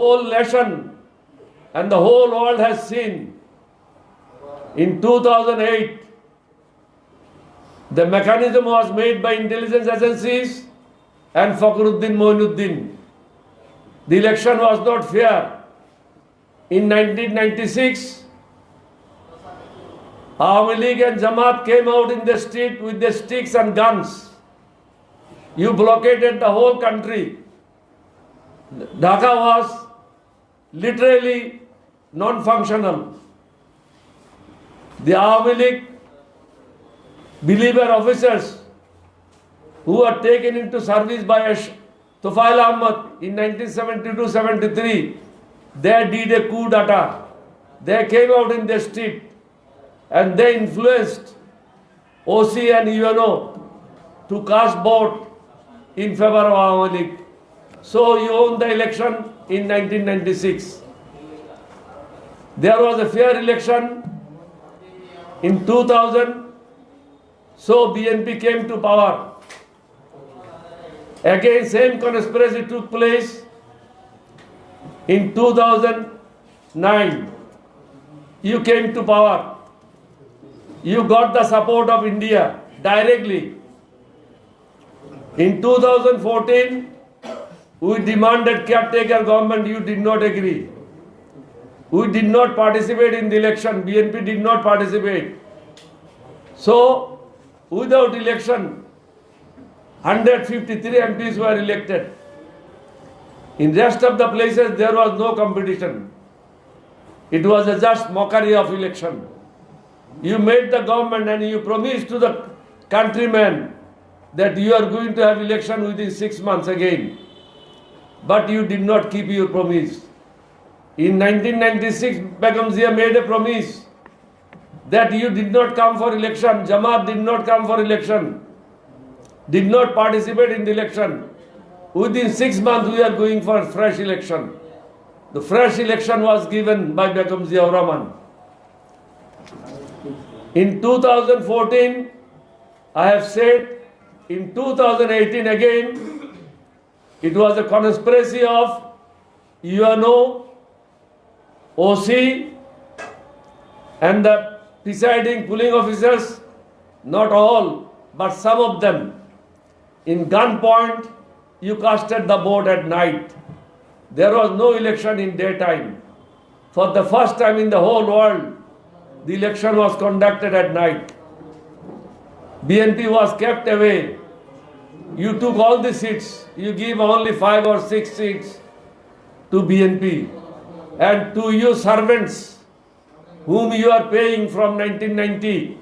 whole nation and the whole world has seen in 2008 the mechanism was made by intelligence agencies and Fakhruddin Moinuddin. The election was not fair. In 1996, Awami League and Jamaat came out in the street with their sticks and guns. You blockaded the whole country. Dhaka was literally non-functional. The Awami League believer officers who were taken into service by Tufail Ahmad in 1972-73, they did a coup d'etat. They came out in the street and they influenced OC and UNO to cast vote in favor of Awami League. So you won the election in 1996. There was a fair election in 2000. So BNP came to power. Again, same conspiracy took place in 2009. You came to power. You got the support of India directly. In 2014, we demanded caretaker government. You did not agree. We did not participate in the election. BNP did not participate. So, without election, 153 MPs were elected. In rest of the places, there was no competition. It was a just mockery of election. You made the government and you promised to the countrymen that you are going to have election within 6 months again. But you did not keep your promise. In 1996, Begum Zia made a promise that you did not come for election, Jamaat did not come for election, did not participate in the election. Within 6 months, we are going for a fresh election. The fresh election was given by Begum Zia Rahman. In 2014, I have said, in 2018 again, it was a conspiracy of UNO, OC, and the presiding polling officers, not all, but some of them. In gunpoint, you casted the vote at night. There was no election in daytime. For the first time in the whole world, the election was conducted at night. BNP was kept away. You took all the seats. You give only 5 or 6 seats to BNP. And to your servants, whom you are paying from 1990,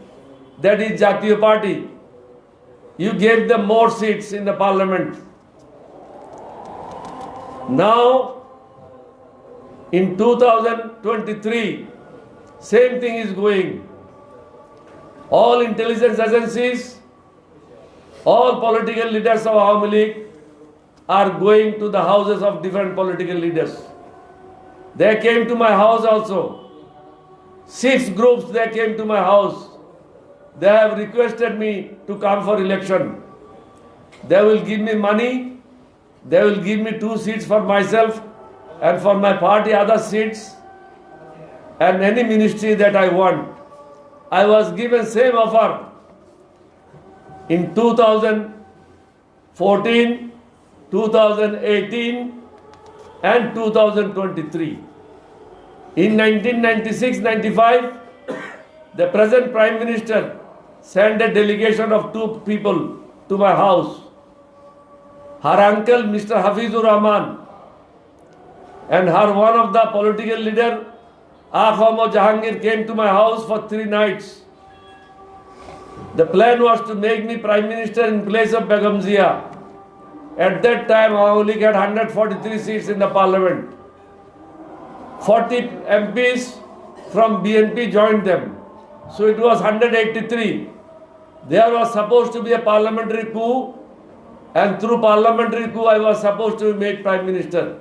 that is Jatiya Party, you gave them more seats in the parliament. Now, in 2023, same thing is going. All intelligence agencies, all political leaders of Awami League are going to the houses of different political leaders. They came to my house also. 6 groups, they came to my house. They have requested me to come for election. They will give me money. They will give me 2 seats for myself and for my party other seats and any ministry that I want. I was given same offer in 2014, 2018 and 2023. In 1996-95, the present Prime Minister sent a delegation of 2 people to my house. Her uncle, Mr. Hafizur Rahman, and her one of the political leader, Ahmad Jahangir, came to my house for 3 nights. The plan was to make me Prime Minister in place of Begum Zia. At that time, Awami League had 143 seats in the parliament. 40 MPs from BNP joined them. So it was 183. There was supposed to be a parliamentary coup, and through parliamentary coup I was supposed to be made Prime Minister.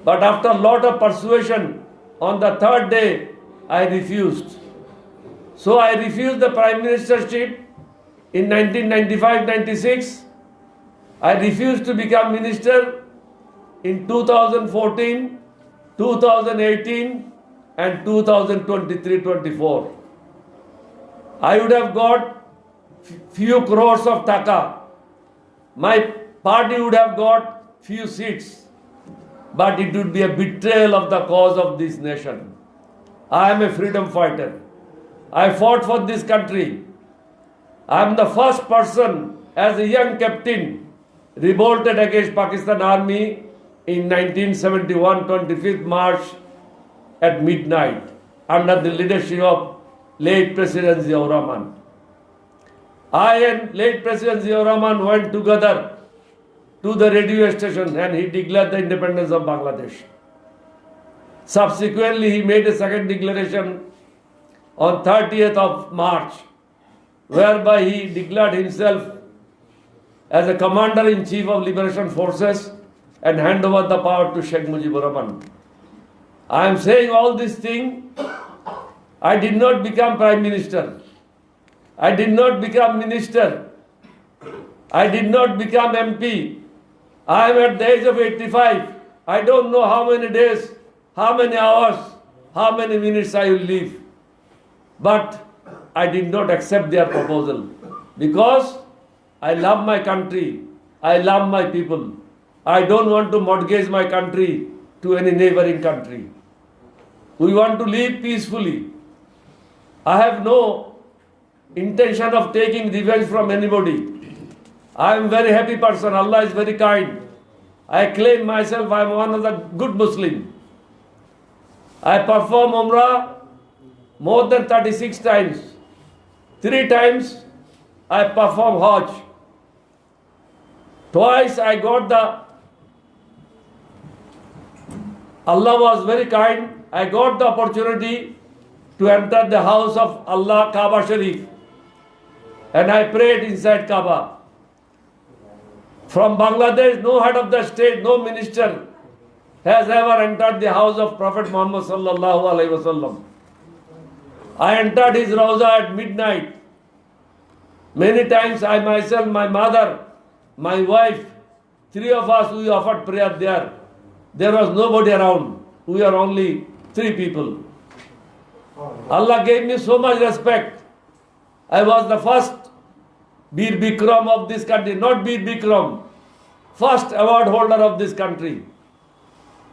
But after a lot of persuasion, on the 3rd day, I refused. So I refused the Prime Ministership in 1995-96. I refused to become minister in 2014, 2018 and 2023-24. I would have got few crores of taka. My party would have got few seats, but it would be a betrayal of the cause of this nation. I am a freedom fighter. I fought for this country. I am the first person as a young captain revolted against Pakistan Army in 1971, 25th March at midnight under the leadership of late President Ziaur Rahman. I and late President Ziaur Rahman went together to the radio station and he declared the independence of Bangladesh. Subsequently, he made a second declaration on 30th of March, whereby he declared himself as a commander-in-chief of liberation forces and hand over the power to Sheikh Mujibur Rahman. I am saying all these things. I did not become Prime Minister. I did not become Minister. I did not become MP. I am at the age of 85. I don't know how many days, how many hours, how many minutes I will live. But I did not accept their proposal because I love my country. I love my people. I don't want to mortgage my country to any neighboring country. We want to live peacefully. I have no intention of taking revenge from anybody. I am a very happy person. Allah is very kind. I claim myself I am one of the good Muslim. I perform Umrah more than 36 times. 3 times I perform Hajj. Twice I got Allah was very kind. I got the opportunity to enter the house of Allah, Kaaba Sharif. And I prayed inside Kaaba. From Bangladesh, no head of the state, no minister has ever entered the house of Prophet Muhammad sallallahu alaihi wasallam. I entered his Rawza at midnight. Many times I myself, my mother, my wife, 3 of us, we offered prayer there. There was nobody around. We are only 3 people. Allah gave me so much respect. I was the first Bir Bikram of this country, not Bir Bikram, first award holder of this country.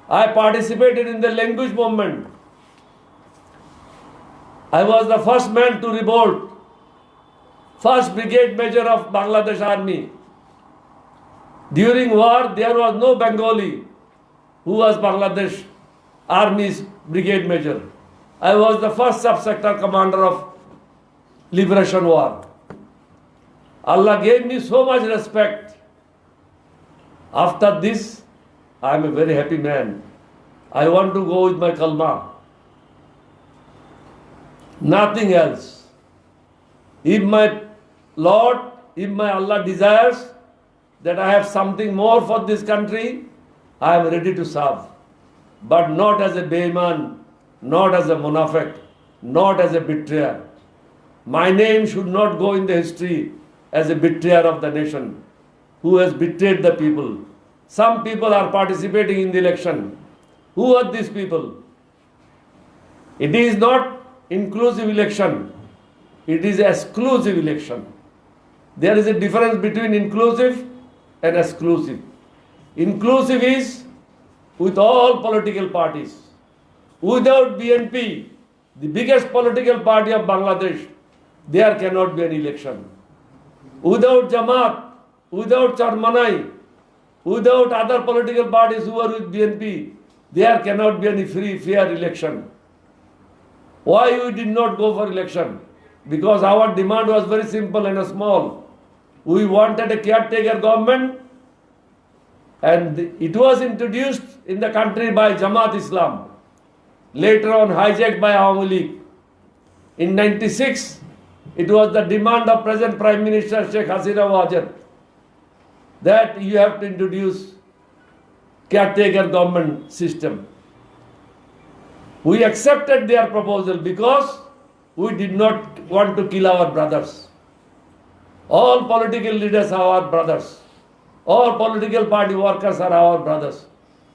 I participated in the language movement. I was the first man to revolt, first brigade major of Bangladesh Army. During war, there was no Bengali who was Bangladesh Army's brigade major. I was the first sub-sector commander of Liberation War. Allah gave me so much respect. After this, I am a very happy man. I want to go with my kalma. Nothing else. If my Lord, if my Allah desires that I have something more for this country, I am ready to serve. But not as a bayman, not as a munafiq, not as a betrayer. My name should not go in the history as a betrayer of the nation who has betrayed the people. Some people are participating in the election. Who are these people? It is not inclusive election. It is exclusive election. There is a difference between inclusive and exclusive. Inclusive is with all political parties. Without BNP, the biggest political party of Bangladesh, there cannot be an election. Without Jamaat, without Charmanai, without other political parties who are with BNP, there cannot be any free, fair election. Why we did not go for election? Because our demand was very simple and small. We wanted a caretaker government, and it was introduced in the country by Jamaat Islam, later on hijacked by Awami League. In 96, it was the demand of present Prime Minister Sheikh Hasina Wajid that you have to introduce caretaker government system. We accepted their proposal because we did not want to kill our brothers. All political leaders are our brothers. All political party workers are our brothers.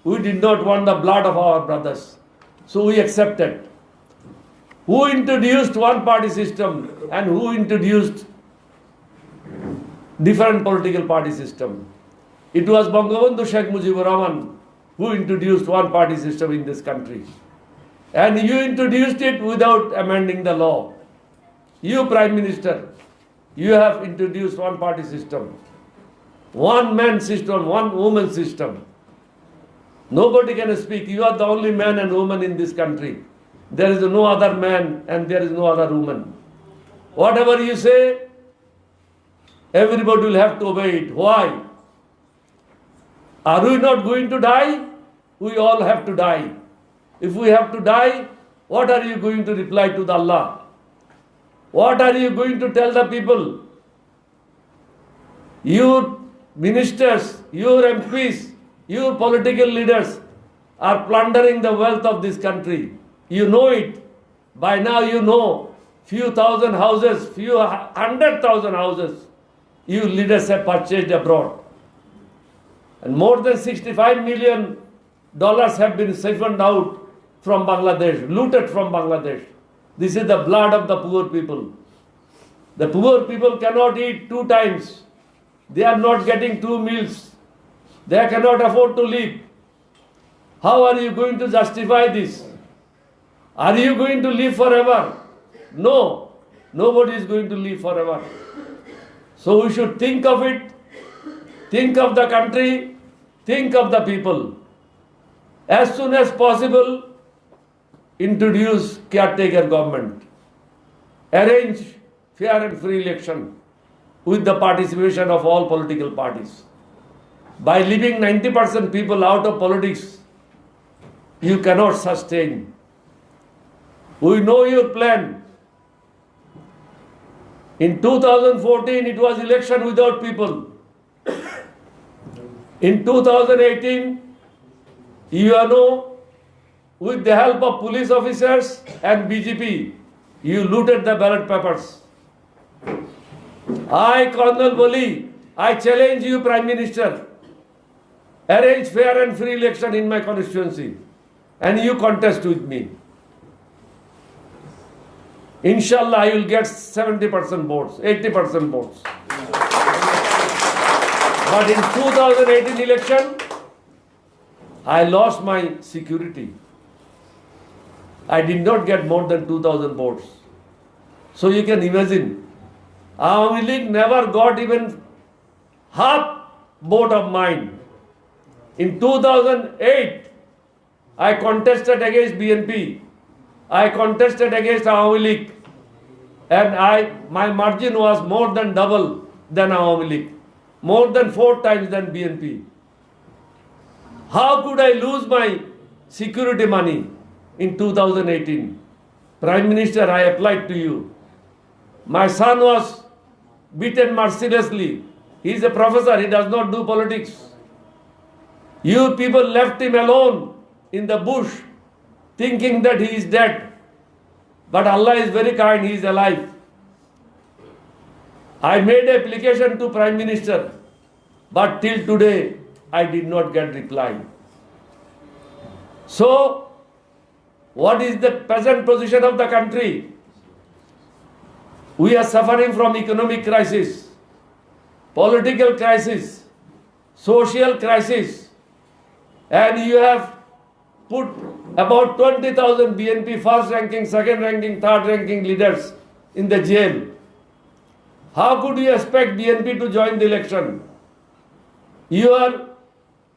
We did not want the blood of our brothers. So we accepted. Who introduced one party system and who introduced different political party system? It was Bangabandhu Sheikh Mujibur Rahman who introduced one party system in this country. And you introduced it without amending the law. You, Prime Minister, you have introduced one party system. One man system, one woman system. Nobody can speak. You are the only man and woman in this country. There is no other man and there is no other woman. Whatever you say, everybody will have to obey it. Why? Are we not going to die? We all have to die. If we have to die, what are you going to reply to the Allah? What are you going to tell the people? Your ministers, your MPs, your political leaders are plundering the wealth of this country. You know it. By now you know few thousand houses, few 100,000 houses you leaders have purchased abroad. And more than $65 million have been siphoned out from Bangladesh, looted from Bangladesh. This is the blood of the poor people. The poor people cannot eat 2 times. They are not getting 2 meals. They cannot afford to live. How are you going to justify this? Are you going to live forever? No. Nobody is going to live forever. So we should think of it. Think of the country. Think of the people. As soon as possible, introduce caretaker government. Arrange fair and free election with the participation of all political parties. By leaving 90% people out of politics, you cannot sustain. We know your plan. In 2014, it was election without people. In 2018, you know, with the help of police officers and BJP, you looted the ballot papers. I, Colonel Boli, I challenge you, Prime Minister, arrange fair and free election in my constituency, and you contest with me. Inshallah, I will get 70% votes, 80% votes. But in 2018 election, I lost my security. I did not get more than 2,000 votes. So you can imagine, Awami League never got even half vote of mine. In 2008, I contested against BNP. I contested against Awami League. And my margin was more than double than Awami League. More than 4 times than BNP. How could I lose my security money in 2018? Prime Minister, I applied to you. My son was beaten mercilessly. He is a professor, he does not do politics. You people left him alone in the bush, thinking that he is dead. But Allah is very kind, he is alive. I made an application to Prime Minister, but till today I did not get reply. So, what is the present position of the country? We are suffering from economic crisis, political crisis, social crisis, and you have put about 20,000 BNP first ranking, second ranking, third ranking leaders in the jail. How could you expect BNP to join the election? You are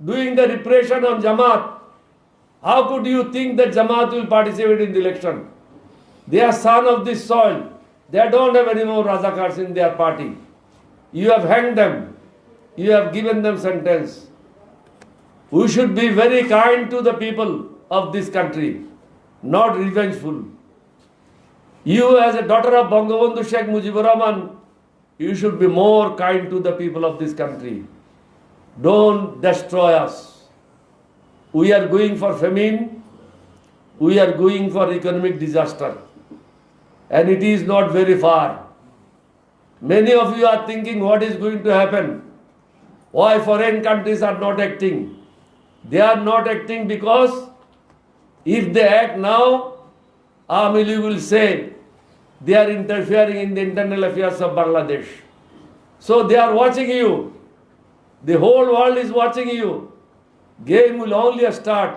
doing the repression on Jamaat. How could you think that Jamaat will participate in the election? They are son of this soil. They don't have any more Razakars in their party. You have hanged them. You have given them sentence. We should be very kind to the people of this country, not revengeful. You as a daughter of Bangabandhu Sheikh Mujibur Rahman, you should be more kind to the people of this country. Don't destroy us. We are going for famine. We are going for economic disaster. And it is not very far. Many of you are thinking what is going to happen. Why foreign countries are not acting. They are not acting because if they act now, Awami League will say they are interfering in the internal affairs of Bangladesh. So they are watching you. The whole world is watching you. Game will only start.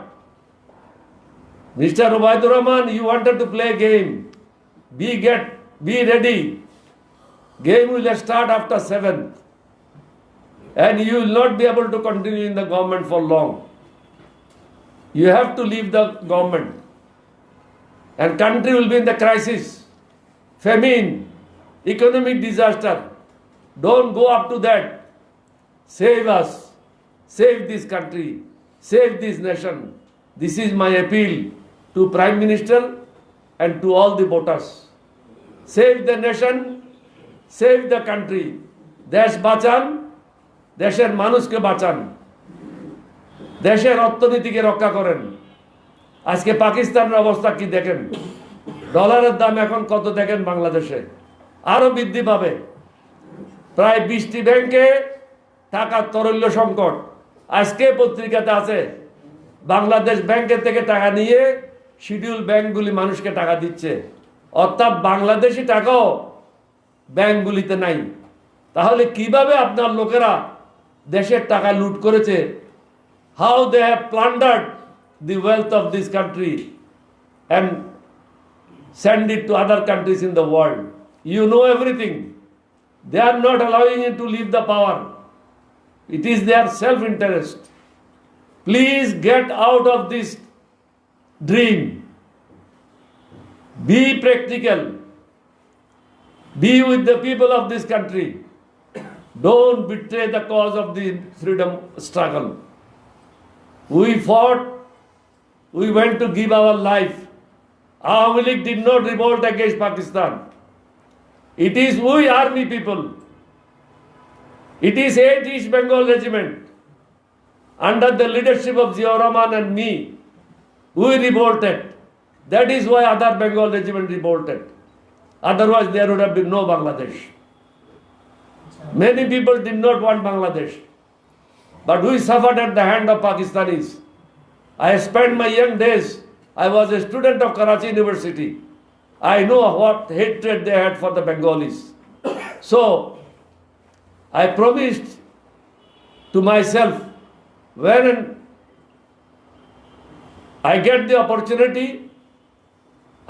Mr. Ubaidur Rahman, you wanted to play game. Be ready. Game will start after 7th. And you will not be able to continue in the government for long. You have to leave the government. And country will be in the crisis. Famine, economic disaster. Don't go up to that. Save us. Save this country. Save this nation. This is my appeal to Prime Minister and to all the voters. Save the nation. Save the country. দেশ বাঁচান, দেশের মানুষকে বাঁচান, দেশের অর্থনীতিকে রক্ষা করেন। আজকে পাকিস্তানের অবস্থা কি দেখেন, ডলারের দাম এখন কত দেখেন, বাংলাদেশে আরো বৃদ্ধি পাবে। প্রায় 20টি ব্যাংকে টাকা তরল্য সংকট। আজকে পত্রিকাতে আছে বাংলাদেশ ব্যাংকের থেকে টাকা নিয়ে শিডিউল ব্যাংকগুলি মানুষকে টাকা দিচ্ছে, অর্থাৎ বাংলাদেশি টাকাও ব্যাংকগুলিতে নাই। তাহলে কিভাবে আপনার লোকেরা দেশের টাকা লুট করেছে? How they have plundered the wealth of this country and send it to other countries in the world. You know everything. They are not allowing it to leave the power. It is their self-interest. Please get out of this dream. Be practical. Be with the people of this country. Don't betray the cause of the freedom struggle. We fought. We went to give our life. Awami League did not revolt against Pakistan. It is we army people. It is 8th East Bengal Regiment under the leadership of Ziaur Rahman and me. We revolted. That is why other Bengal Regiment revolted. Otherwise there would have been no Bangladesh. Many people did not want Bangladesh. But we suffered at the hand of Pakistanis. I spent my young days, I was a student of Karachi University. I know what hatred they had for the Bengalis. So, I promised to myself, when I get the opportunity,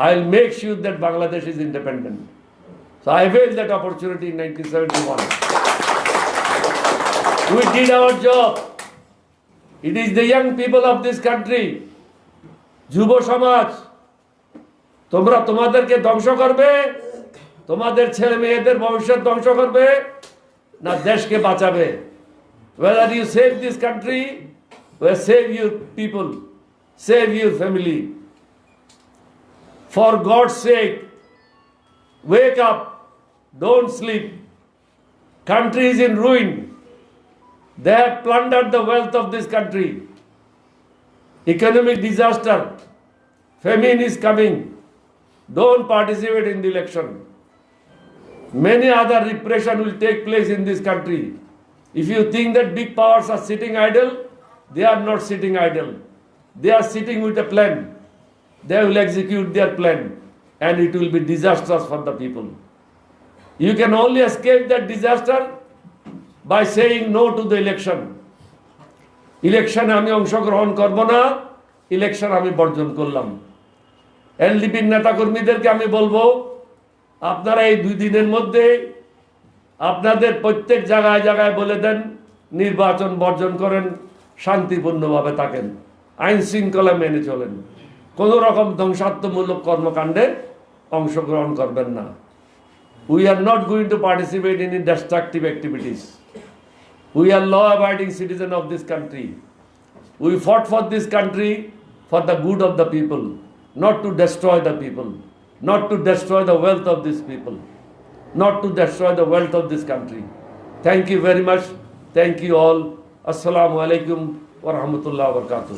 I'll make sure that Bangladesh is independent. So I availed that opportunity in 1971. We did our job. It is the young people of this country, যুব সমাজ, তোমরা তোমাদেরকে ধ্বংস করবে, তোমাদের ছেলে মেয়েদের ভবিষ্যৎ ধ্বংস করবে, না দেশকে বাঁচাবে? Whether you save this country or save your people, save your family. For God's sake, wake up, don't sleep. Country is in ruin. They have plundered the wealth of this country. Economic disaster, famine is coming. Don't participate in the election. Many other repression will take place in this country. If you think that big powers are sitting idle, they are not sitting idle. They are sitting with a plan. They will execute their plan and it will be disastrous for the people. You can only escape that disaster by saying no to the election. ইলেকশনে আমি অংশগ্রহণ করব না, election আমি বর্জন করলাম। এলডিপির নেতাকর্মীদেরকে আমি বলবো, আপনারা এই 2 দিনের মধ্যে আপনাদের প্রত্যেক জায়গায় জায়গায় বলে দেন নির্বাচন বর্জন করেন, শান্তিপূর্ণভাবে থাকেন, আইন শৃঙ্খলা মেনে চলেন, কোনো রকম ধ্বংসাত্মমূলক কর্মকাণ্ডে অংশগ্রহণ করবেন না। We are not going to participate in destructive activities. We are law-abiding citizens of this country. We fought for this country for the good of the people, not to destroy the people, not to destroy the wealth of these people, not to destroy the wealth of this country. Thank you very much. Thank you all. Assalamu alaikum wa rahmatullahi wa barakatuh.